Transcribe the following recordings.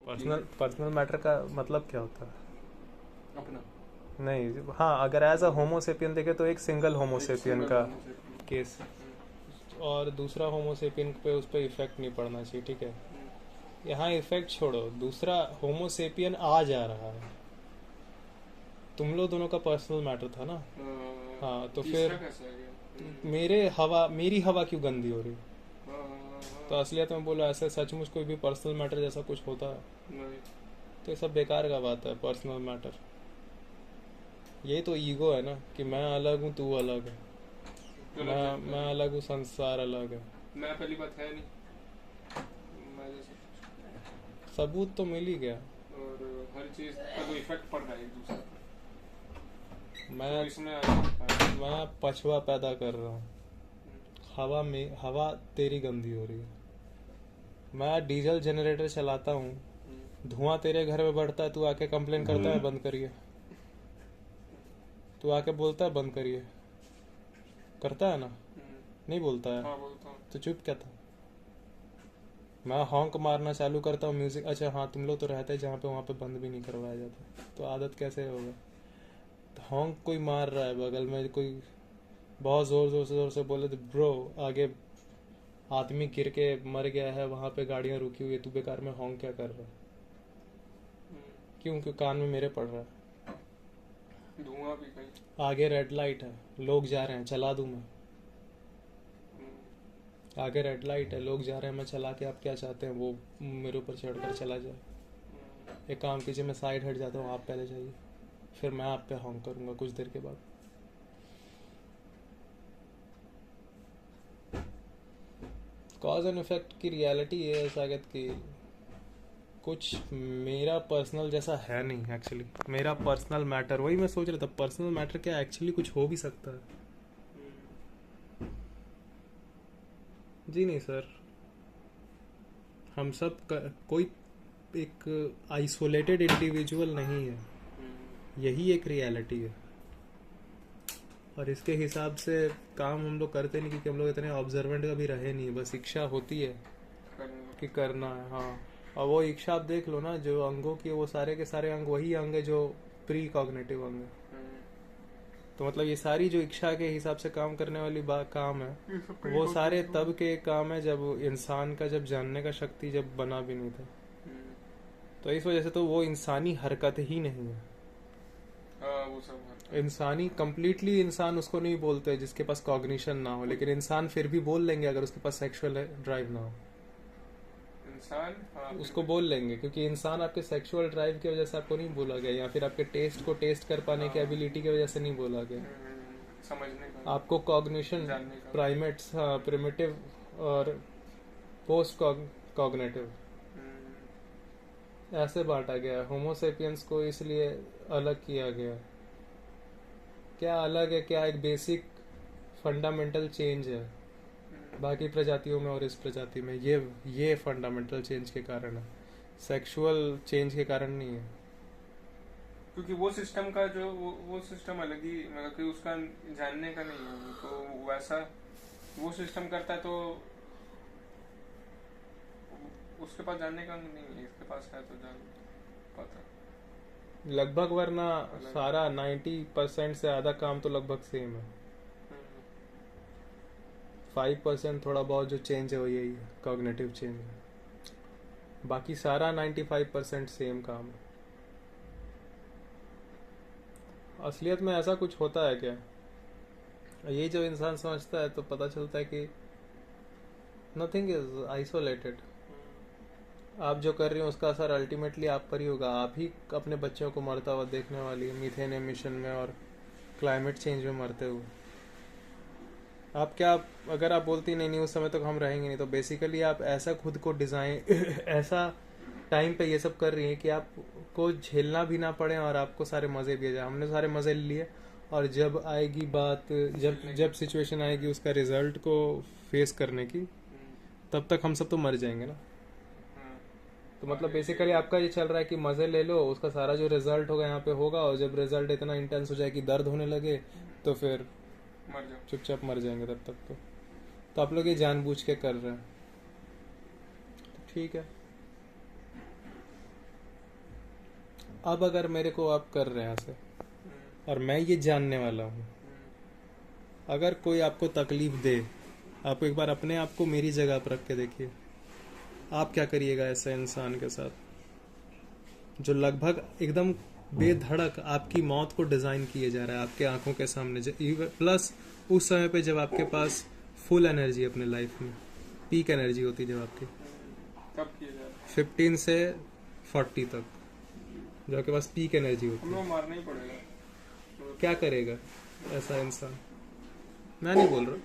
Personal matter का मतलब क्या होता है? अपना नहीं, हाँ, अगर एज अ होमोसेपियन देखे तो एक सिंगल होमोसेपियन का केस, और दूसरा होमोसेपियन पे उस पर इफेक्ट नहीं पड़ना चाहिए, ठीक है। यहाँ इफेक्ट छोड़ो, दूसरा होमोसेपियन आ जा रहा है, तुम लोग दोनों का पर्सनल मैटर था ना। हाँ, तो तीसरा फिर कैसा है गया? मेरी हवा क्यों गंदी हो रही? तो हाँ, असलियत में बोलो, ऐसे सचमुच कोई भी पर्सनल मैटर जैसा कुछ होता है? नहीं, तो ये सब बेकार का बात है, पर्सनल मैटर। ये तो ईगो है ना, कि मैं अलग हूँ, तू अलग है, गलत मैं जानकारी। अलग हूँ, संसार अलग है। मैं पहली बात है नहीं, मैं जैसा सबूत तो मिल ही गया। और हर चीज का तो इफेक्ट पड़ रहा है एक दूसरे पर, तो मैं इसमें आ सकता है। मैं पछुआ पैदा कर रहा हूँ, हवा तेरी गंदी हो रही है। मैं डीजल जनरेटर चलाता हूँ, धुआं तेरे घर में बढ़ता है, तू आके कंप्लेन करता है बंद करिए, तू आके बोलता है बंद करिए, करता है ना? नहीं बोलता है? हाँ, बोलता हूँ। तो चुप क्या था? मैं हॉन्क मारना चालू करता हूँ म्यूजिक, अच्छा हाँ, तुम लोग तो रहते हैं जहाँ पे, वहाँ पे बंद भी नहीं करवाया जाता, तो आदत कैसे होगा? तो हॉन्क कोई मार रहा है बगल में, कोई बहुत जोर से बोले तो ब्रो, आगे आदमी गिर के मर गया है, वहाँ पे गाड़ियाँ रुकी हुई है, तू बेकार में हॉन्क क्या कर रहा है? क्यों कान में मेरे पड़ रहा है? धुआं भी कहीं। आगे रेड लाइट है, लोग जा रहे हैं, चला दूं मैं? आगे रेड लाइट है, लोग जा रहे हैं, मैं चला के आप क्या चाहते हैं वो मेरे ऊपर चढ़कर चला जाए? एक काम कीजिए, मैं साइड हट जाता हूँ, आप पहले जाइए, फिर मैं आप पे हॉन्क करूँगा कुछ देर के बाद। कॉज एंड इफेक्ट की रियलिटी ये है सागत कि कुछ मेरा पर्सनल जैसा है नहीं एक्चुअली। मेरा पर्सनल मैटर, वही मैं सोच रहा था, पर्सनल मैटर क्या एक्चुअली कुछ हो भी सकता है? जी नहीं सर, हम सब कोई एक आइसोलेटेड इंडिविजुअल नहीं है, यही एक रियलिटी है। और इसके हिसाब से काम हम लोग करते नहीं, क्योंकि हम लोग इतने ऑब्जर्वेंट कभी रहे नहीं, बस इच्छा होती है कि करना है। हाँ, और वो इच्छा आप देख लो ना, जो अंगों की, वो सारे के सारे अंग वही अंग है जो प्री कॉग्निटिव अंग है। तो मतलब ये सारी जो इच्छा के हिसाब से काम करने वाली काम है, वो सारे तब के काम है जब इंसान का, जब जानने का शक्ति जब बना भी नहीं था। तो इस वजह से तो वो इंसानी हरकत ही नहीं है। वो सब इंसानी कंप्लीटली इंसान उसको नहीं बोलते जिसके पास कॉग्निशन ना हो, लेकिन इंसान फिर भी बोल लेंगे अगर उसके पास सेक्सुअल ड्राइव ना हो। इंसान, हाँ, उसको बोल लेंगे, क्योंकि इंसान आपके सेक्सुअल ड्राइव की वजह से आपको नहीं बोला गया, या फिर आपके टेस्ट को टेस्ट कर पाने की एबिलिटी की वजह से नहीं बोला गया। समझने का, आपको कॉग्निशन, जानने का। प्राइमेट्स, हाँ, प्रिमिटिव और पोस्ट कॉग्निटिव, ऐसे बांटा गया है। होमोसेपियंस को इसलिए अलग किया गया। क्या अलग है? क्या एक बेसिक फंडामेंटल चेंज है बाकी प्रजातियों में और इस प्रजाति में? ये फंडामेंटल चेंज के कारण है, सेक्सुअल चेंज के कारण नहीं है। क्योंकि वो सिस्टम का जो वो सिस्टम अलग ही, मतलब कि उसका जानने का नहीं है, तो वैसा वो सिस्टम करता है, तो उसके पास जानने का नहीं है, इसके पास है तो जान पाता। लगभग, वरना सारा 90% से आधा काम तो लगभग सेम है। 5% थोड़ा बहुत जो चेंज है वो यही है, कॉग्निटिव चेंज है। बाकी सारा 95% सेम काम है। असलियत में ऐसा कुछ होता है क्या? ये जो इंसान समझता है तो पता चलता है कि नथिंग इज आइसोलेटेड। आप जो कर रही हो उसका असर अल्टीमेटली आप पर ही होगा। आप ही अपने बच्चों को मरता हुआ देखने वाली है, मीथेन एमिशन में और क्लाइमेट चेंज में मरते हुए। आप क्या, अगर आप बोलती नहीं उस समय तक हम रहेंगे नहीं, तो बेसिकली आप ऐसा खुद को डिज़ाइन ऐसा टाइम पे ये सब कर रही है कि आपको झेलना भी ना पड़े और आपको सारे मज़े भी आ जाए। हमने सारे मज़े ले लिए, और जब आएगी बात, जब सिचुएशन आएगी उसका रिजल्ट को फेस करने की, तब तक हम सब तो मर जाएंगे ना। तो मतलब बेसिकली आपका ये चल रहा है कि मज़े ले लो, उसका सारा जो रिजल्ट होगा यहाँ पे होगा, और जब रिजल्ट इतना इंटेंस हो जाए कि दर्द होने लगे, तो फिर मर जाओ, चुपचाप मर जाएंगे तब तक। तो आप लोग ये जानबूझ के कर रहे हैं, तो ठीक है। अब अगर मेरे को आप कर रहे हैं ऐसे और मैं ये जानने वाला हूँ, अगर कोई आपको तकलीफ दे, आप एक बार अपने आप को मेरी जगह पर रख के देखिए, आप क्या करिएगा ऐसे इंसान के साथ जो लगभग एकदम बेधड़क आपकी मौत को डिजाइन किए जा रहा है आपके आंखों के सामने, प्लस उस समय पे जब आपके पास फुल एनर्जी अपने लाइफ में पीक एनर्जी होती जब आपकी कब किया जा रहा 15 से 40 तक जो आपके पास पीक एनर्जी है? होती हम है, लोग मारना ही पड़ेगा। क्या करेगा ऐसा इंसान? मैं नहीं बोल रहा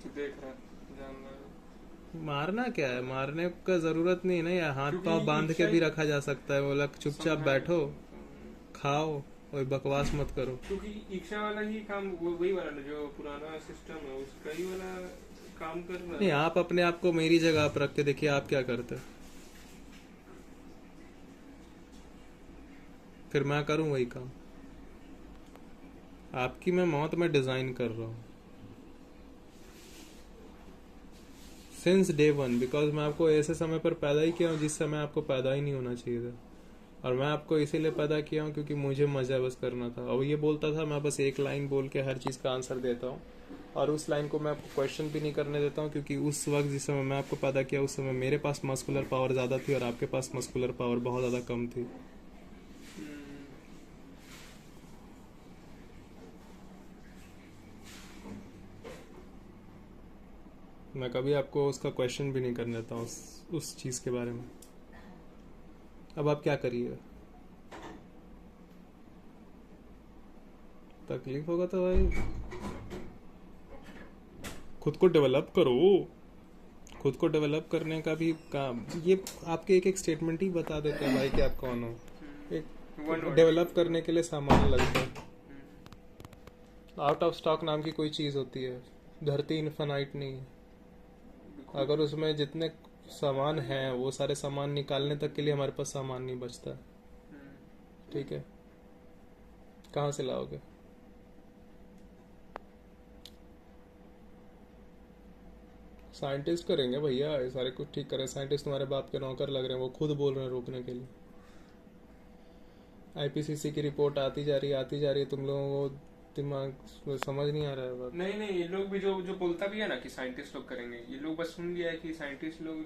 तो देख रहा है, जान रहा है। मारना क्या है, मारने का जरूरत नहीं है ना यार, हाथ क्योंकि पाँव बांध के इच्छा भी ही- रखा जा सकता है, बोला चुपचाप समझा- बैठो खाओ और बकवास मत करो। क्योंकि इच्छा वाला ही काम वही वाला ना जो पुराना सिस्टम है उसका ही वाला काम कर रहा नहीं, है। आप अपने आप को मेरी जगह पर रख के देखिए आप क्या करते, फिर मैं करूं वही काम। आपकी मैं मौत में डिजाइन कर रहा हूँ सिंस डे वन, बिकॉज मैं आपको ऐसे समय पर पैदा ही किया हूँ जिस समय आपको पैदा ही नहीं होना चाहिए था, और मैं आपको इसीलिए पैदा किया हूँ क्योंकि मुझे मजा बस करना था। और ये बोलता था मैं बस एक लाइन बोल के हर चीज़ का आंसर देता हूँ, और उस लाइन को मैं आपको क्वेश्चन भी नहीं करने देता हूँ, क्योंकि उस वक्त जिस समय मैं आपको पैदा किया उस समय मेरे पास मस्कुलर पावर ज़्यादा थी और आपके पास मस्कुलर पावर बहुत ज़्यादा कम थी। मैं कभी आपको उसका क्वेश्चन भी नहीं करने देता हूँ उस चीज़ के बारे में। अब आप क्या करिएगा? तकलीफ होगा तो भाई खुद को डेवलप करो, खुद को डेवलप करने का भी काम ये आपके एक एक स्टेटमेंट ही बता देते हैं भाई कि आप कौन हो। एक डेवलप करने के लिए सामान लगता है, आउट ऑफ स्टॉक नाम की कोई चीज़ होती है, धरती इनफाइनाइट नहीं है। अगर उसमें जितने सामान हैं वो सारे सामान निकालने तक के लिए हमारे पास सामान नहीं बचता, ठीक है, कहाँ से लाओगे? साइंटिस्ट करेंगे भैया ये सारे कुछ ठीक करें, साइंटिस्ट तुम्हारे बाप के नौकर लग रहे हैं, वो खुद बोल रहे हैं रोकने के लिए। आईपीसीसी की रिपोर्ट आती जा रही है, तुम लोगों को दिमाग समझ नहीं आ रहा है बात। नहीं नहीं, ये लोग भी जो जो बोलता भी है ना कि साइंटिस्ट लोग करेंगे, ये लोग बस सुन लिया है कि साइंटिस्ट लोग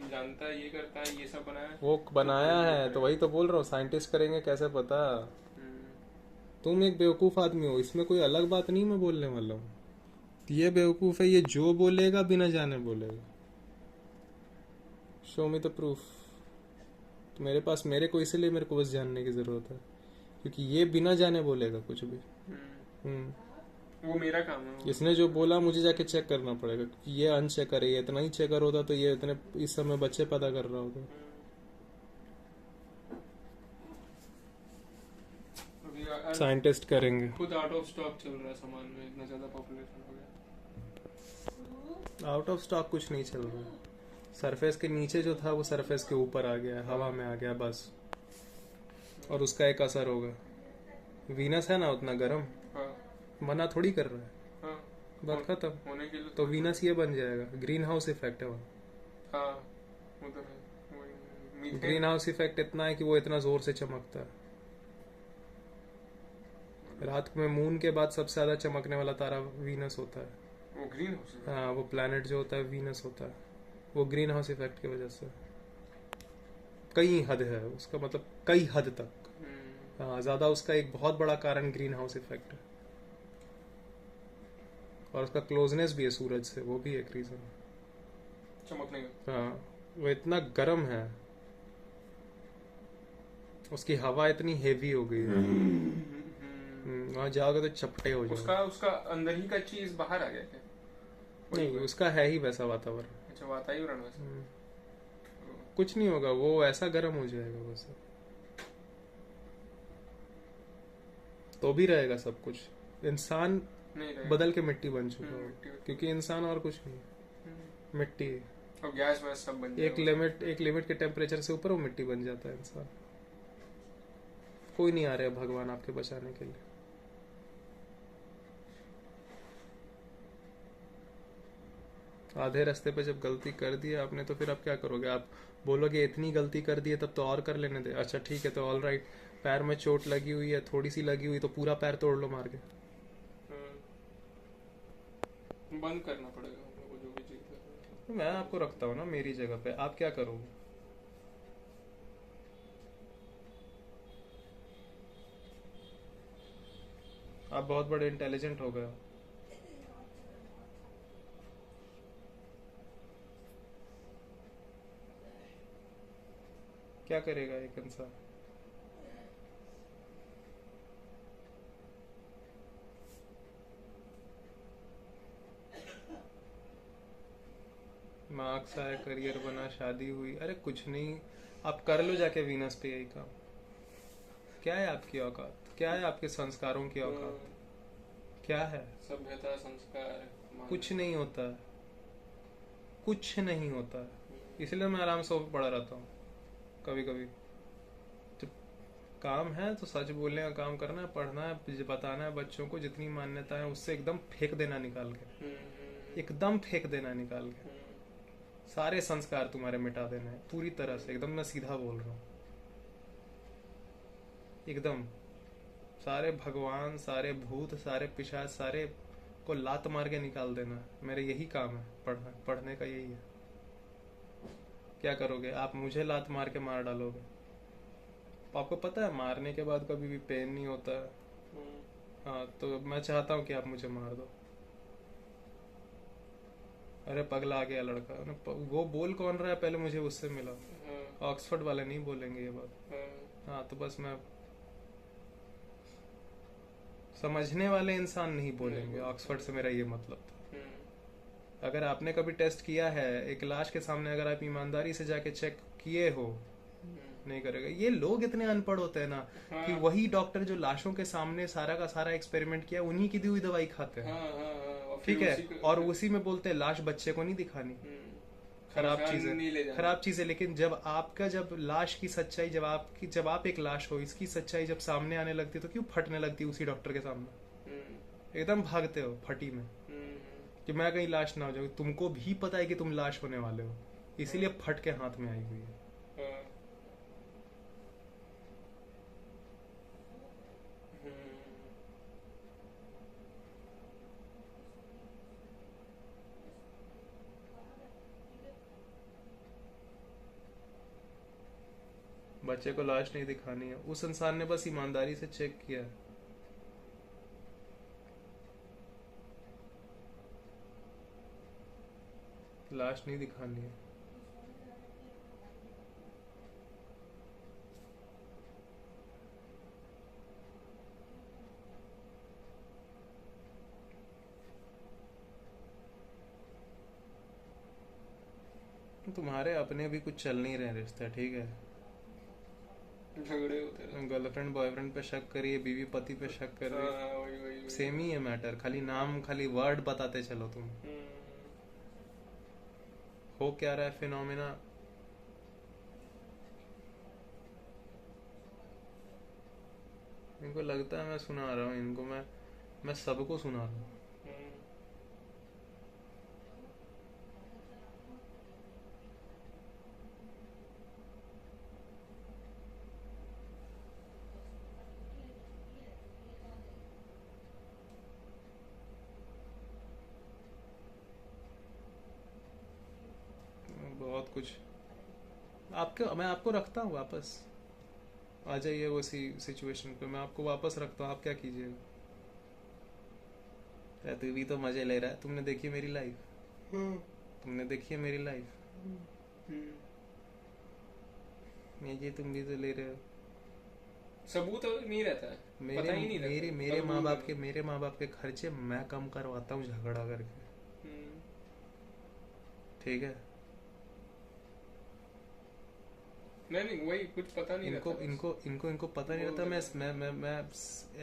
जानता है, ये करता है, ये सब बनाया है। वो बनाया है तो वही तो बोल रहा हूँ, साइंटिस्ट करेंगे कैसे पता। तुम एक बेवकूफ़ आदमी हो, इसमें कोई अलग बात नहीं मैं बोलने वाला हूँ। ये बेवकूफ़ है, ये जो बोलेगा बिना जाने बोलेगा। Show me the proof. तो मेरे पास मेरे को इसीलिए मेरे को बस जानने की ज़रूरत है, क्योंकि ये बिना जाने बोलेगा कुछ भी। वो मेरा काम है वो। इसने जो बोला मुझे जाके चेक करना पड़ेगा, क्योंकि ये अनचेकर है, ये इतना ही चेकर होता तो ये इतने इस समय बच्चे पैदा कर रहा होता। अभी साइंटिस्ट करेंगे। खुद आउट ऑफ स्टॉक चल रहा है सामान में, इतना ज्यादा पॉपुलेशन हो गया। आउट ऑफ स्टॉक कुछ नहीं चल रहा है, सरफेस के नीचे जो था वो सरफेस के ऊपर आ गया, हवा में आ गया बस, और उसका एक असर होगा। वीनस है ना उतना गर्म, हाँ मना थोड़ी कर रहा है, हाँ, बात खत्म। होने के लिए तो वीनस ये बन जाएगा, ग्रीन हाउस इफेक्ट है वो। हाँ वो तो है, वही मीथेन। ग्रीन हाउस इफेक्ट इतना है कि वो इतना जोर से चमकता है। रात में मून के बाद सबसे ज्यादा चमकने वाला तारा वीनस होता है। वो ग्रीन हाउस है। हाँ, वो प्लैनेट जो होता है वीनस होता है, वो ग्रीन हाउस इफेक्ट की वजह से। कई हद है उसका, मतलब कई हद तक। हाँ, ज्यादा उसका एक बहुत बड़ा कारण ग्रीन हाउस इफेक्ट है, और उसका क्लोजनेस भी है सूरज से, वो भी एक रीजन है चमकने का। हाँ, वो इतना गर्म है, उसकी हवा इतनी हेवी हो गई है। वहां जाओगे तो चपटे हो जाओगे। उसका उसका अंदर ही का चीज बाहर आ गया क्या? नहीं, उसका है ही वैसा वातावरण। अच्छा, वातावरण वैसा। कुछ नहीं होगा, वो ऐसा गर्म हो जाएगा बस, तो भी रहेगा सब कुछ। इंसान नहीं रहेगा। बदल के मिट्टी बन चुका हो, मिट्टी। क्योंकि इंसान और कुछ नहीं, मिट्टी है। और गैस वैस सब बन एक लिमिट के टेम्परेचर से ऊपर वो मिट्टी बन जाता है इंसान। कोई नहीं आ रहा है भगवान आपके बचाने के लिए। आधे रास्ते पे जब गलती कर दी आपने तो फिर आप क्या करोगे? आप बोलोगे इतनी गलती कर दी है तब तो और कर लेने दे। अच्छा ठीक है, तो ऑल राइट, पैर में चोट लगी हुई है, थोड़ी सी लगी हुई, तो पूरा पैर तोड़ लो मार के। बंद करना पड़ेगा हम लोग को जो भी चीज कर रहे हैं। तो मैं आपको रखता हूँ ना मेरी जगह पे, आप क्या करोगे? आप बहुत बड़े इंटेलिजेंट हो गए हो। क्या करेगा एक इंसान? मार्क्स आया, करियर बना, शादी हुई, अरे कुछ नहीं। आप कर लो जाके वीनस पे यही काम। क्या है आपकी औकात? क्या है आपके संस्कारों की औकात? क्या है? सभ्यता, संस्कार, कुछ नहीं होता है, कुछ नहीं होता है। इसलिए मैं आराम से पड़ा रहता हूँ। कभी कभी जब काम है तो सच बोलने का काम करना है, पढ़ना है, बताना है बच्चों को, जितनी मान्यता है उससे एकदम फेंक देना निकाल के, एकदम फेंक देना निकाल के। सारे संस्कार तुम्हारे मिटा देना है पूरी तरह से, एकदम मैं सीधा बोल रहा हूँ। एकदम सारे भगवान, सारे भूत, सारे पिशाच, सारे को लात मार के निकाल देना। मेरा यही काम है, पढ़ना, पढ़ने का यही है। क्या करोगे आप? मुझे लात मार के मार डालोगे। आपको पता है मारने के बाद कभी भी पेन नहीं होता है। हाँ, तो मैं चाहता हूँ कि आप मुझे मार दो। अरे पगला आ गया लड़का। वो बोल कौन रहा है पहले मुझे उससे मिला। ऑक्सफोर्ड वाले नहीं बोलेंगे ये बात। हाँ, तो बस मैं, समझने वाले इंसान नहीं बोलेंगे ऑक्सफोर्ड से, मेरा ये मतलब था। अगर आपने कभी टेस्ट किया है एक लाश के सामने, अगर आप ईमानदारी से जाके चेक किए हो, नहीं करेगा। ये लोग इतने अनपढ़ होते हैं ना कि वही डॉक्टर जो लाशों के सामने सारा का सारा एक्सपेरिमेंट किया, उन्हीं की दी हुई दवाई खाते हैं। ठीक है, और उसी में बोलते हैं लाश बच्चे को नहीं दिखानी। खराब चीज है। लेकिन जब आपका, जब लाश की सच्चाई, जब आप एक लाश हो, इसकी सच्चाई जब सामने आने लगती है तो क्यों फटने लगती है उसी डॉक्टर के सामने? एकदम भागते हो फटी में कि मैं कहीं लाश ना हो जाऊँ। तुमको भी पता है कि तुम लाश होने वाले हो, इसीलिए फट के हाथ में आई हुई है। बच्चे को लाश नहीं दिखानी है, उस इंसान ने बस ईमानदारी से चेक किया है। लाश नहीं दिखानी है। तुम्हारे अपने भी कुछ चल नहीं रहे रिश्ते, ठीक है? झगड़े होते हैं, गर्लफ्रेंड बॉयफ्रेंड पे शक करिए, बीवी पति पे शक कर रही है। वही सेम ही है मैटर, खाली नाम, खाली वर्ड बताते चलो तुम। हो क्या रहा है फिनोमेना? इनको लगता है मैं सुना रहा हूँ इनको, मैं सबको सुना रहा हूँ। बहुत कुछ मैं आपको रखता हूँ वापस। आ जाइए उसी सिचुएशन पे, मैं आपको वापस रखता हूँ, आप क्या कीजिएगा? तू भी तो मजे ले रहा है। तुमने देखी मेरी लाइफ? तुमने देखी है मेरी लाइफ? ये तुम भी तो ले रहे हो। सबूत नहीं रहता है, पता ही नहीं रहता। मेरे माँ बाप के खर्चे मैं कम करवाता हूँ झगड़ा करके, ठीक है? नहीं, वही कुछ पता नहीं रहता। इनको पता नहीं रहता। मैं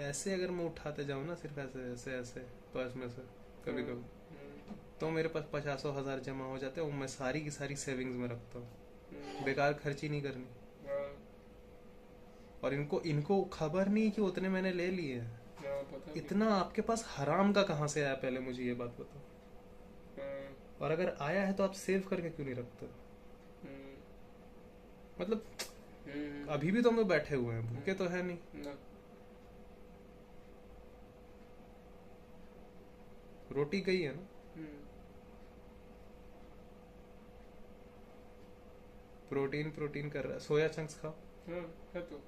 ऐसे अगर मैं उठाते जाऊँ ना, सिर्फ ऐसे पर्स में से कभी तो मेरे पास 50,000 जमा हो जाते हैं। मैं सारी की सारी सेविंग्स में रखता हूँ, बेकार खर्ची नहीं करनी। और इनको खबर नहीं कि उतने मैंने ले लिए हैं। इतना आपके पास हराम का कहाँ से आया, पहले मुझे ये बात बताओ। और अगर आया है तो आप सेव करके क्यों नहीं रखते? हम्म, मतलब हम्म, अभी भी तो हम लोग बैठे हुए हैं, भूखे तो है नहीं। ना, रोटी गई है ना, हम्म, प्रोटीन प्रोटीन कर रहा है। सोया चंक्स खाओ। हाँ, है तो।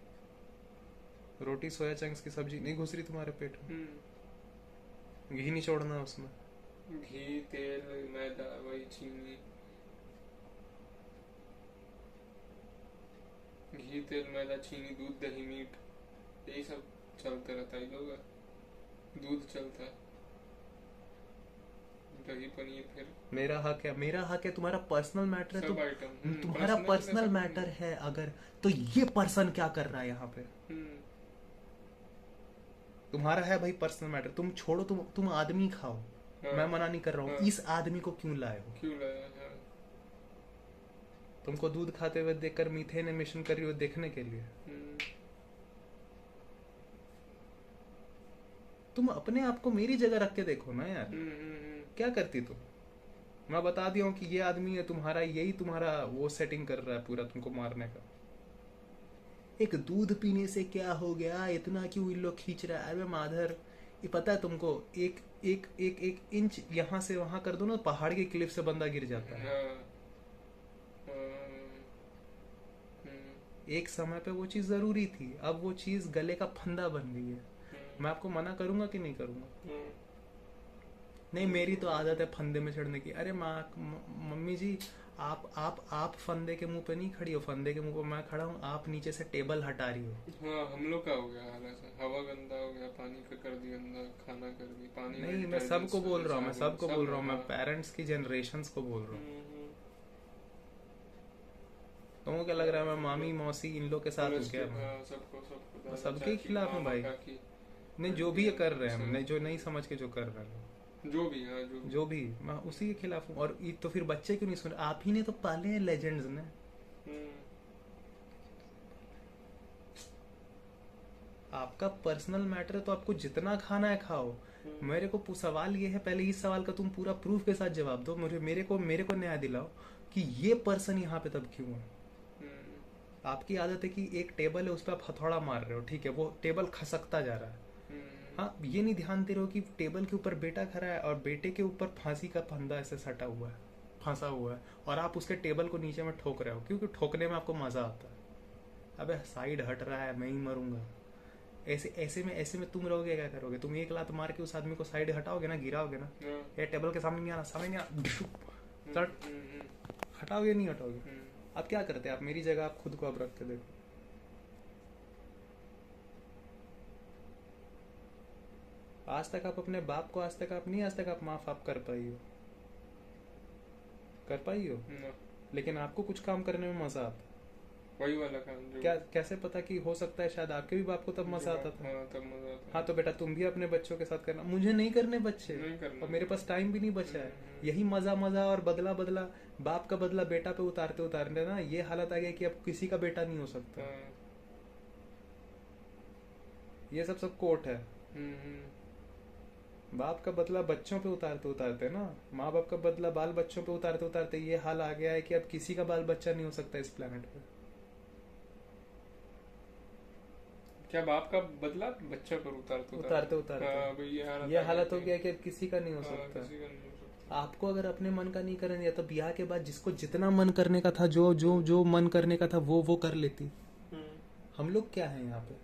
रोटी सोया चंक्स की सब्जी नहीं घुस रही तुम्हारे पेट में? घी नहीं छोड़ना उसमें। घी, तेल, मैदा, वही चीनी। घी, तेल, मैदा, चीनी, दूध, दही, मीट, यही सब चलते रहता है लोग। दूध चलता है, दही, पनीर, फिर मेरा हक है, मेरा हक है, तुम्हारा पर्सनल मैटर है तो सब आइटम। तुम्हारा पर्सनल पर्सनल ऐसा कुछ मैटर नहीं। है अगर, तो ये पर्सन क्या कर रहा है यहाँ पे? हम्म, तुम्हारा है भाई पर्सनल मैटर, तुम छोड़ो, तुम आदमी खाओ, हाँ, मैं मना नहीं कर रहा हूँ, हाँ, इस आदमी को क्यों लाए हो? क्यों लाया? हाँ, तुमको दूध खाते हुए देखकर मीथेन एमिशन कर रही हो देखने के लिए? हम्म, तुम अपने आप को मेरी जगह रख के देखो ना यार, हम्म, क्या करती तुम? मैं बता दिया हूँ कि ये आदमी है तुम्हारा, यही तुम्हारा वो सेटिंग कर रहा है पूरा तुमको मारने का। एक दूध पीने से क्या हो गया, इतना क्यों इन लोग खींच रहा है? अरे माधर, ये पता है तुमको, एक एक एक एक इंच यहाँ से वहां कर दो ना, पहाड़ की क्लिफ से बंदा गिर जाता है। हाँ, हम्म, एक समय पे वो चीज जरूरी थी, अब वो चीज गले का फंदा बन गई है। मैं आपको मना करूंगा कि नहीं करूंगा? हम्म, नहीं, मेरी तो आदत है फंदे में चढ़ने की। अरे माँ, मम्मी जी, आप फंदे के मुंह पे नहीं खड़ी हो, फंदे के मुंह पे मैं खड़ा हूँ, आप नीचे से टेबल हटा रही हो। हाँ, हम लोग का हो गया हाल ऐसा। हवा गंदा हो गया, पानी का कर दी गंदा, खाना कर दी, पानी में नहीं, मैं डिटर्जेंट्स सबको बोल रहा हूँ, मैं साबुन सबको सब बोल रहा है। हूँ, मैं हाँ, पेरेंट्स की जनरेशन्स को बोल रहा हूँ। हम्म, तुमको क्या लग रहा है मैं मामी मौसी इन लोग के साथ हूँ क्या? मैं हाँ, सबको सबको, मैं दादा, सबके चाची, खिलाफ हूँ मामा, भाई। काकी, नहीं, जो भी ये आंटियाँ, कर रहे हैं, सब, नहीं जो नहीं समझ के जो कर रहे हैं, जो भी, हाँ, जो भी। जो भी, मैं उसी के खिलाफ हूँ। और तो फिर बच्चे क्यों नहीं सुन? आप ही ने तो पाले हैं लेजेंड्स ने। हम्म, आपका पर्सनल मैटर है तो आपको जितना खाना है खाओ। मेरे को सवाल ये है, पहले इस सवाल का तुम पूरा प्रूफ के साथ जवाब दो मुझे, मेरे को न्याय दिलाओ कि ये पर्सन यहाँ पे तब क्यों है। हम्म, आपकी आदत है कि एक टेबल है उस पर आप हथौड़ा मार रहे हो, ठीक है, वो टेबल खसकता जा रहा है। हम्म, हाँ, ये नहीं ध्यान दे रहे हो कि टेबल के ऊपर बेटा खड़ा है और बेटे के ऊपर फांसी का फंदा ऐसे सटा हुआ है, फंसा हुआ है, और आप उसके टेबल को नीचे में ठोक रहे हो क्योंकि ठोकने में आपको मजा आता है। अबे साइड हट रहा है, मैं ही मरूंगा। ऐसे में तुम रहोगे, क्या करोगे? तुम एक लात मार के उस आदमी को साइड हटाओगे ना, गिराओगे ना, हाँ, ये टेबल के सामने नहीं आना, सामने नहीं आना, हम्म, चट, हटाओगे नहीं हटाओगे? हम्म, आप क्या करते हैं? आप मेरी जगह आप खुद को अब रख के देखो। आज तक आप नहीं, आज तक आप माफ आप कर पाई हो, कर पाई हो? ना, लेकिन आपको कुछ काम करने में मजा आता है। वही वाला काम जो, क्या कैसे पता कि हो सकता है शायद आपके भी बाप को तब मजा आता था। हाँ, तब मजा आता हाँ, है। तो बेटा तुम भी अपने बच्चों के साथ करना, मुझे नहीं करने बच्चे, नहीं करना। और मेरे पास टाइम भी नहीं बचा है। हम्म, यही मजा मजा और बदला बदला, बाप का बदला बेटा पे उतारते उतारते ना ये हालत आ गया कि अब किसी का बेटा नहीं हो सकता। हाँ, ये सब कोट है। हम्म, बाप का बदला बच्चों पे उतारते उतारते ना, माँ बाप का बदला बाल बच्चों पे उतारते उतारते ये हाल आ गया है कि अब किसी का बाल बच्चा नहीं हो सकता इस प्लेनेट पे। क्या बाप का बदला बच्चा पर उतारते उतारते उतारते हाँ, भाई ये हालत हो गया कि अब किसी का नहीं हो हाँ, सकता। किसी का नहीं हो सकता। आपको अगर अपने मन का नहीं करने दिया तो ब्याह के बाद जिसको जितना मन करने का था, जो जो जो मन करने का था वो कर लेती। हम लोग क्या है यहाँ पे?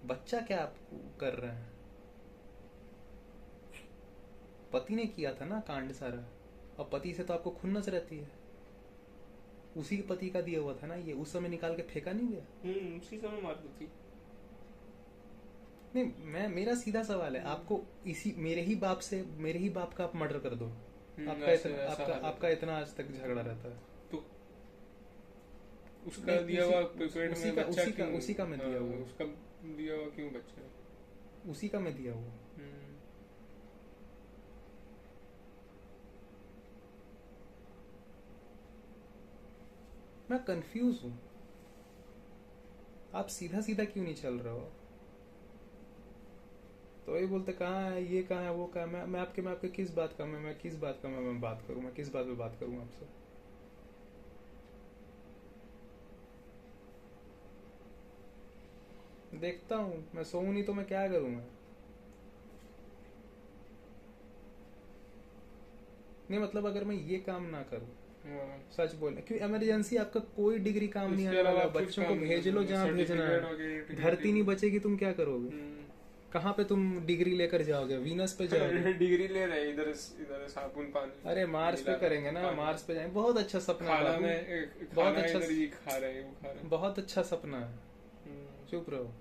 बच्चा क्या आप कर रहे हैं? पति ने किया था ना कांड सारा, और पति से तो आपको खुन्नस रहती है। उसी के पति का दिया हुआ था ना ये, उस समय निकाल के फेंका नहीं गया? उसी समय मार देती। नहीं, मेरा सीधा सवाल है, आपको इसी मेरे ही बाप का आप मर्डर कर दो, आपका इतना आज तक झगड़ा रहता है तो उसका दिया हुआ पेट में बच्चा क्यों? उसी का मैं दिया हुआ, उसका दिया हुआ क्यों बच्चा? उसी का मैं दिया हुआ। मैं कंफ्यूज हूं, आप सीधा सीधा क्यों नहीं चल रहे हो? तो वही बोलते कहाँ है ये, कहाँ है वो, कहाँ है मैं आपके किस बात का मैं किस बात का मैं बात करूँ, मैं किस बात पे बात करूँ आपसे। देखता हूँ, मैं सोऊं नहीं तो मैं क्या करूँ मैं। नहीं मतलब अगर मैं ये काम ना करूँ, हाँ। सच बोलना, क्योंकि इमरजेंसी आपका कोई डिग्री काम नहीं इसके आने अलावा वाला, आप कुछ बच्चों को काम नहीं भेज कर लो सकते, जहाँ भेजना सर्टिफिकेट है, वगैरह धरती नहीं बचेगी, तुम क्या करोगे। कहाँ पे तुम डिग्री लेकर जाओगे, वीनस पे जाओगे। डिग्री ले रहे हैं, इधर इधर साबुन पानी अरे मार्स पे मिला रहे करेंगे हैं, ना, पानी मार्स पे जाएंगे, बहुत अच्छा सपना है खाना बाबू, में बहुत खाना अच्छा, इधर ही खा रहे हैं, वो खा रहे हैं। बहुत अच्छा सपना है। हम्म। चुप रहो।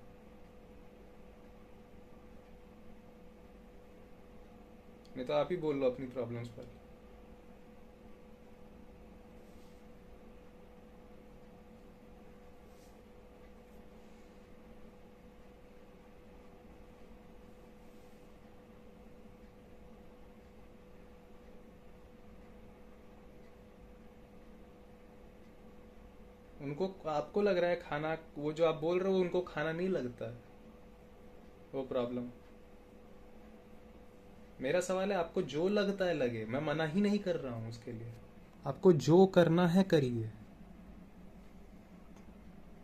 नहीं तो आप ही बोल लो अपनी प्रॉब्लम्स पर। उनको, आपको लग रहा है खाना, वो जो आप बोल रहे हो उनको खाना नहीं लगता है, वो प्रॉब्लम। मेरा सवाल है आपको जो लगता है लगे, मैं मना ही नहीं कर रहा हूँ उसके लिए, आपको जो करना है करिए।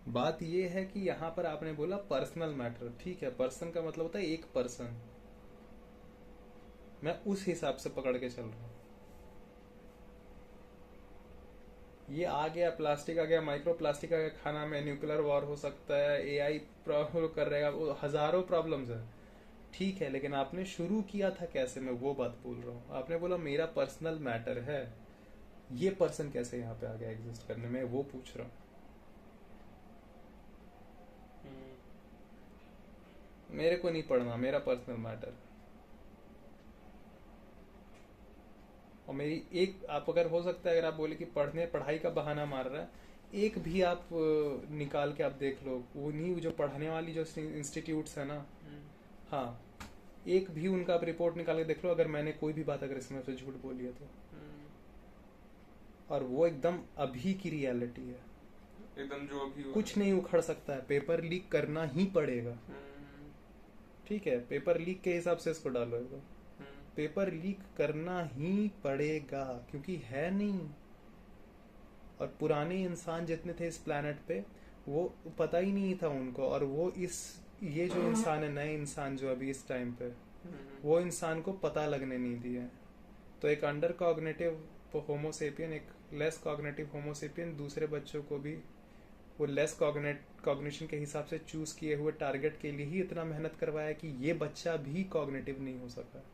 बात ये है कि यहाँ पर आपने बोला पर्सनल मैटर, ठीक है, पर्सन का मतलब होता है एक पर्सन, मैं उस हिसाब से पकड़ के चल रहा हूँ। ये आ गया प्लास्टिक, आ गया माइक्रो प्लास्टिक, आ गया खाना में, न्यूक्लियर वॉर हो सकता है, एआई प्रॉब्लम कर रहेगा, वो हजारों प्रॉब्लम्स है, ठीक है, लेकिन आपने शुरू किया था कैसे, मैं वो बात बोल रहा हूँ। आपने बोला मेरा पर्सनल मैटर है, ये पर्सन कैसे यहाँ पे आ गया एग्जिस्ट करने में, वो पूछ रहा हूँ। मेरे को नहीं पढ़ना, मेरा पर्सनल मैटर। और मेरी एक, आप अगर हो सकता है अगर आप बोले कि पढ़ाई का बहाना मार रहा है, एक भी आप निकाल के आप देख लो, वो नहीं, जो पढ़ने वाली जो इंस्टीट्यूट्स है ना, हाँ, एक भी उनका आप रिपोर्ट निकाल के देख लो, अगर मैंने कोई भी बात अगर इसमें से झूठ बोली है तो, और वो एकदम अभी की रियलिटी है, एकदम जो अभी हो कुछ रहा नहीं उखड़ सकता है, पेपर लीक करना ही पड़ेगा, है। ठीक है, पेपर लीक के हिसाब से इसको डालो एकदम, पेपर लीक करना ही पड़ेगा, क्योंकि है नहीं। और पुराने इंसान जितने थे इस प्लैनेट पे, वो पता ही नहीं था उनको, और वो इस, ये जो इंसान है, नए इंसान जो अभी इस टाइम पे, वो इंसान को पता लगने नहीं दिया है। तो एक अंडर कॉग्निटिव होमोसेपियन, एक लेस कॉग्निटिव होमोसेपियन, दूसरे बच्चों को भी वो लेस कॉग्निशन के हिसाब से चूज किए हुए टारगेट के लिए ही इतना मेहनत करवाया कि ये बच्चा भी कॉग्निटिव नहीं हो सका।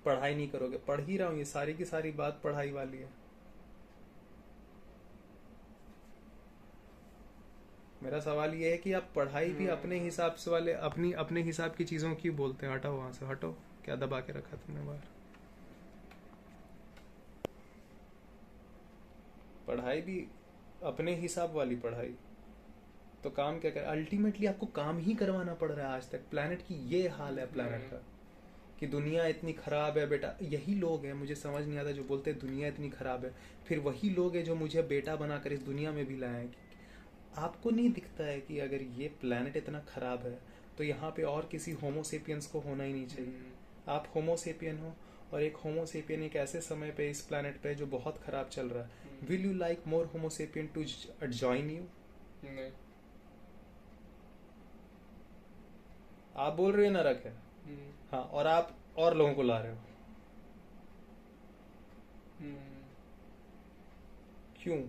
पढ़ाई नहीं करोगे, पढ़ ही रहा हूँ, ये सारी की सारी बात पढ़ाई वाली है। मेरा सवाल ये है कि आप पढ़ाई भी अपने हिसाब से वाले, अपने हिसाब की चीजों की बोलते हैं। हटाओ वहां से, हटो, क्या दबा के रखा तुमने बाहर। पढ़ाई भी अपने हिसाब वाली पढ़ाई, तो काम क्या कर, अल्टीमेटली आपको काम ही करवाना पड़ रहा है। आज तक प्लैनेट की ये हाल है प्लैनेट का, कि दुनिया इतनी खराब है बेटा। यही लोग हैं, मुझे समझ नहीं आता, जो बोलते हैं दुनिया इतनी खराब है, फिर वही लोग हैं जो मुझे बेटा बनाकर इस दुनिया में भी लाए हैं। आपको नहीं दिखता है कि अगर ये प्लैनेट इतना खराब है तो यहाँ पे और किसी होमोसेपियंस को होना ही नहीं चाहिए। आप होमोसेपियन हो, और एक होमोसेपियन एक ऐसे समय पे इस प्लैनेट पे जो बहुत खराब चल रहा है, will you like more homo sapien to join you? नहीं। आप बोल रहे हो नरक है, हाँ, और आप और लोगों को ला रहे हो, क्यों?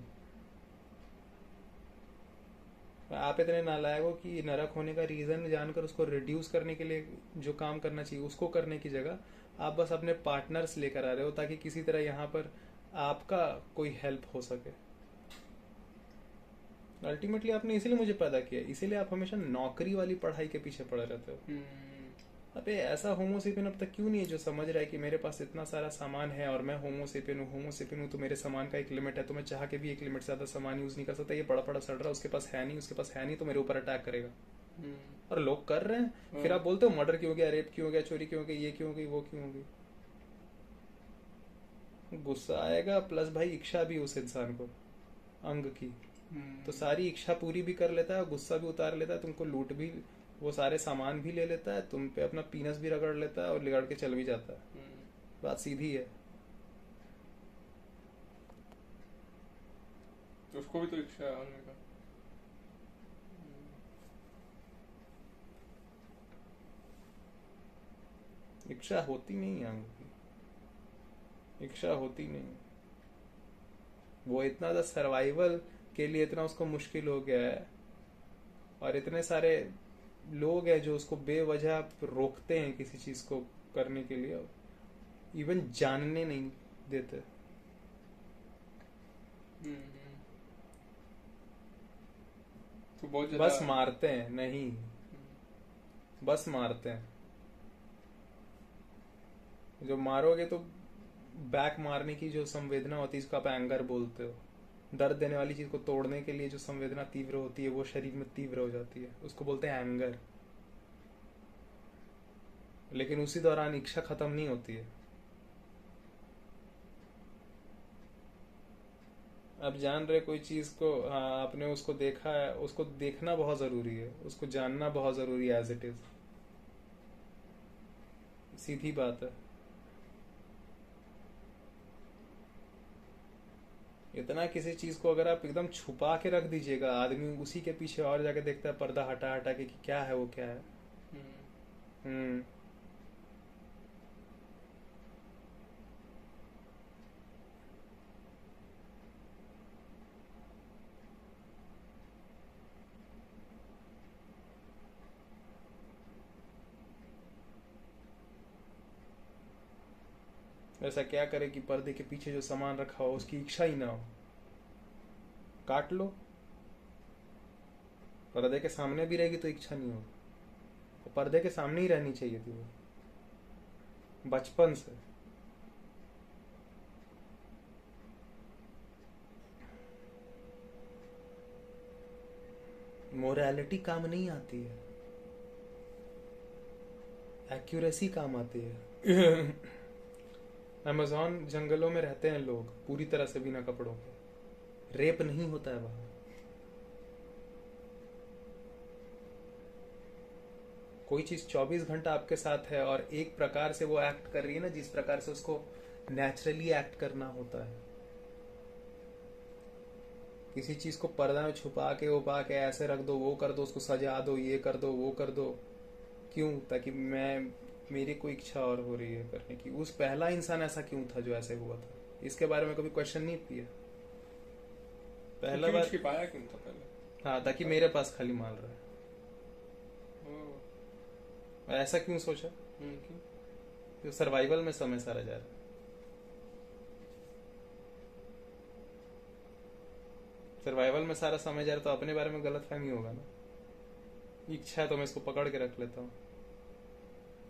आप इतने नालायक हो कि नरक होने का रीजन जानकर उसको रिड्यूस करने के लिए जो काम करना चाहिए उसको करने की जगह आप बस अपने पार्टनर्स लेकर आ रहे हो, ताकि किसी तरह यहाँ पर आपका कोई हेल्प हो सके। अल्टीमेटली आपने इसीलिए मुझे पैदा किया, इसीलिए आप हमेशा नौकरी वाली पढ़ाई के पीछे पड़े रहते हो। अबे ऐसा होमोसेपियन अब तक क्यों नहीं है जो समझ रहा है कि मेरे पास इतना सारा सामान है और मैं होमोसेपियन हूँ, तो मेरे सामान का एक लिमिट है, तो मैं चाह के भी एक लिमिट से ज्यादा सामान यूज नहीं कर सकता। ये पड़ा पड़ा सड़ रहा, उसके पास है नहीं, तो मेरे ऊपर अटैक करेगा। और लोग कर रहे हैं, फिर आप बोलते हो मर्डर क्यों हो गया, रेप क्यों हो गया, चोरी क्यों हो गई, ये क्यों हो गई, वो क्यों हो गई। गुस्सा आएगा, प्लस भाई इच्छा भी उस इंसान को अंग की, तो सारी इच्छा पूरी भी कर लेता है, गुस्सा भी उतार लेता है, तुमको वो सारे सामान भी ले लेता है, तुम पे अपना पीनस भी रगड़ लेता है और लिगड़ के चल भी जाता है। बात सीधी है। तो उसको भी तो इच्छा है आने का। इच्छा होती नहीं है आंगू की, इच्छा होती नहीं। वो इतना ज़्यादा सर्वाइवल के लिए इतना उसको मुश्किल हो गया है, और इतने सारे लोग हैं जो उसको बेवजह रोकते हैं किसी चीज को करने के लिए, इवन जानने नहीं देते। तो बहुत बस मारते हैं, नहीं बस मारते हैं। जो मारोगे तो बैक मारने की जो संवेदना होती है, इसको आप एंगर बोलते हो। दर्द देने वाली चीज को तोड़ने के लिए जो संवेदना तीव्र होती है वो शरीर में तीव्र हो जाती है, उसको बोलते हैं एंगर। लेकिन उसी दौरान इच्छा खत्म नहीं होती है। अब जान रहे कोई चीज को, आपने उसको देखा है, उसको देखना बहुत जरूरी है, उसको जानना बहुत जरूरी है एज इट इज। सीधी बात है। इतना किसी चीज को अगर आप एकदम छुपा के रख दीजिएगा, आदमी उसी के पीछे और जाके देखता है, पर्दा हटा हटा के कि क्या है वो क्या है। ऐसा क्या करे कि पर्दे के पीछे जो सामान रखा हो उसकी इच्छा ही ना हो, काट लो। पर्दे के सामने भी रहेगी तो इच्छा नहीं होगी, तो पर्दे के सामने ही रहनी चाहिए थी वो बचपन से। मोरालिटी काम नहीं आती है, एक्यूरेसी काम आती है। अमेज़न जंगलों में रहते हैं लोग पूरी तरह से बिना कपड़ों के, रेप नहीं होता है वहां। कोई चीज 24 घंटा आपके साथ है और एक प्रकार से वो एक्ट कर रही है ना, जिस प्रकार से उसको नेचुरली एक्ट करना होता है। किसी चीज को पर्दा में छुपा के उपा के ऐसे रख दो, वो कर दो, उसको सजा दो, ये कर दो, वो कर दो, क्यों? ताकि मेरी कोई इच्छा और हो रही है करने की। उस पहला इंसान ऐसा क्यों था जो ऐसे हुआ था? इसके बारे में कभी क्वेश्चन नहीं किया? पहला बार छिपाया क्यों था पहले? हाँ, ताकि मेरे पास खाली माल रहा है। ऐसा क्यों सोचा? क्यों? सर्वाइवल में समय सारा जा रहा है। सर्वाइवल में सारा समय जा रहा है तो अपने बारे में गलत फहमी होगा ना। इच्छा है तो मैं इसको पकड़ के रख लेता हूँ,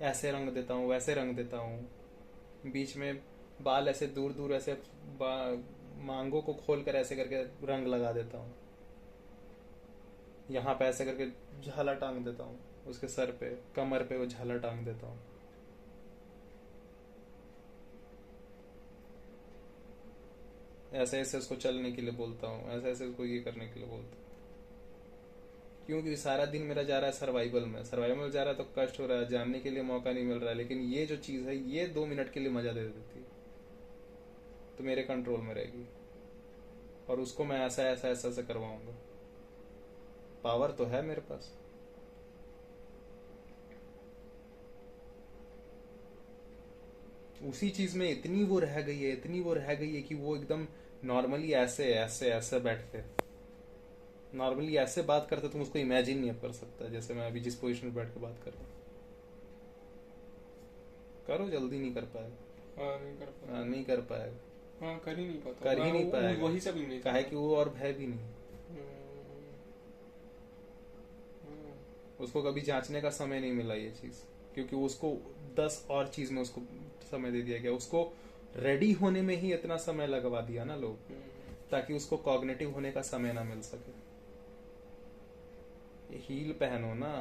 ऐसे रंग देता हूँ, वैसे रंग देता हूँ, बीच में बाल ऐसे दूर दूर ऐसे मांगों को खोल कर ऐसे करके रंग लगा देता हूँ, यहाँ पे ऐसे करके झाला टांग देता हूँ, उसके सर पे कमर पे वो झाला टांग देता हूँ। ऐसे ऐसे उसको चलने के लिए बोलता हूँ, ऐसे ऐसे उसको ये करने के लिए बोलता हूँ। क्योंकि सारा दिन मेरा जा रहा है सर्वाइवल में। सर्वाइवल में जा रहा है तो कष्ट हो रहा है, जानने के लिए मौका नहीं मिल रहा है। लेकिन ये जो चीज़ है ये 2 मिनट के लिए मजा दे देती है, तो मेरे कंट्रोल में रहेगी और उसको मैं ऐसा ऐसा ऐसा ऐसा करवाऊंगा। पावर तो है मेरे पास। उसी चीज में इतनी वो रह गई है, इतनी वो रह गई है कि वो एकदम नॉर्मली ऐसे ऐसे ऐसे बैठते, नॉर्मली ऐसे बात करते, तुम उसको इमेजिन नहीं कर सकता जैसे मैं अभी जिस पोजीशन में बैठ के बात कर रहा हूँ। करो, जल्दी नहीं कर पाएगा। नहीं कर पाएगा। कर ही नहीं पाता, कर ही नहीं पाएगा। वही सब नहीं काहे कि वो और है भी नहीं। उसको कभी जांचने का समय नहीं मिला ये चीज, क्योंकि उसको 10 और चीज में उसको समय दे दिया गया। उसको रेडी होने में ही इतना समय लगवा दिया ना लोग, ताकि उसको कॉग्निटिव होने का समय ना मिल सके। हील पहनो ना,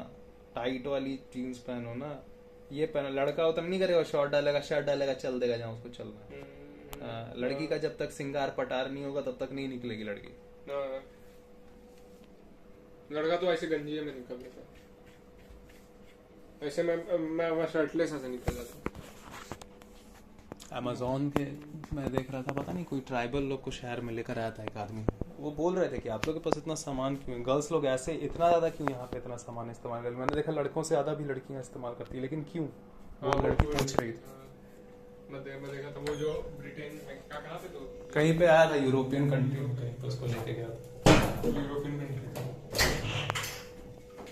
टाइट वाली जीन्स पहनो ना, ये पहनो। लड़का उतना नहीं करेगा, शॉर्ट डालेगा, शर्ट डालेगा, चल देगा जहाँ उसको चलना। लड़की का जब तक सिंगार पटार नहीं होगा तब तक नहीं निकलेगी लड़की। लड़का तो ऐसे गंजिए में निकल लेता। ऐसे मैं वहाँ शर्टलेस ऐसे निकल जाता। अमेज़ॉन के मैं देख रहा था, पता नहीं कोई ट्राइबल लोग को शहर में लेकर आया था एक आदमी। वो बोल रहे थे कि आप लोग के पास इतना सामान क्यों है, गर्ल्स लोग ऐसे इतना ज़्यादा क्यों यहाँ पे इतना सामान इस्तेमाल करते। मैंने देखा लड़कों से ज़्यादा भी लड़कियाँ इस्तेमाल करती है, लेकिन क्यों? वो लड़की पूछ रही थी। मैं देखा था वो जो ब्रिटेन में कहाँ पे, तो कहीं पे आया था यूरोपियन कंट्री में, कहीं पे उसको लेके गया था यूरोपियन कंट्री।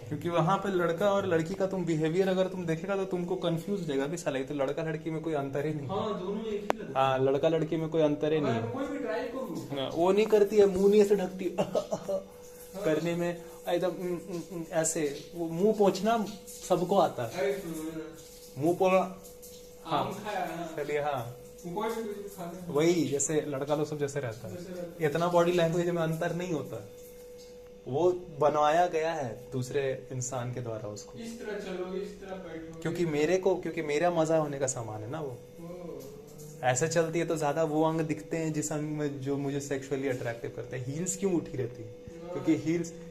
क्योंकि वहाँ पे लड़का और लड़की का तुम बिहेवियर अगर तुम देखेगा तो तुमको कंफ्यूज हो जाएगा कि साला ये तो लड़का लड़की में कोई अंतर ही नहीं। हाँ, दोनों एक ही लगता है। हाँ, लड़का लड़की में कोई अंतर ही नहीं है। कोई भी ट्राई करो, हाँ, वो नहीं करती है, मुंह नहीं ऐसे ढकती करने में एकदम ऐसे। वो मुंह पोंछना सबको आता है, मुंह पोला। हाँ चलिए, हाँ वही जैसे लड़का लोग सब जैसे रहता है, इतना बॉडी लैंग्वेज में अंतर नहीं होता। वो बनवाया गया है दूसरे इंसान के द्वारा उसको, इस तरह चलो, इस तरह बैठो, क्योंकि मेरा मजा होने का सामान है ना। वो ऐसे चलती है तो ज्यादा वो अंग दिखते हैं जिस अंग में जो मुझे सेक्सुअली अट्रैक्टिव करते हैं। हील्स क्यों उठी रहती है?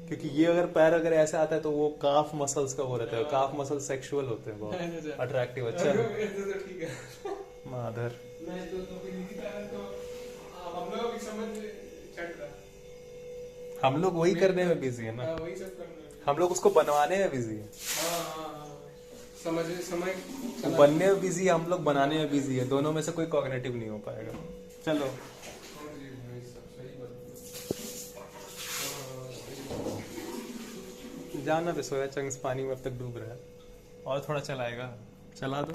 क्योंकि ये अगर पैर अगर ऐसे आता है तो वो काफ मसल्स का वो रहता है। काफ मसल सेक्सुअल होते हैं, बहुत अट्रैक्टिव। अच्छा ठीक है माधर, हम लोग वही करने में बिजी है ना, वही सब करना, हम लोग उसको बनवाने में बिजी है। समय बनने में बिजी है, हम लोग बनाने में बिजी है। दोनों में से कोई कॉग्निटिव नहीं हो पाएगा। चलो जाना भी, सोया चंक्स पानी में अब तक डूब रहा है, और थोड़ा चलाएगा, चला दो।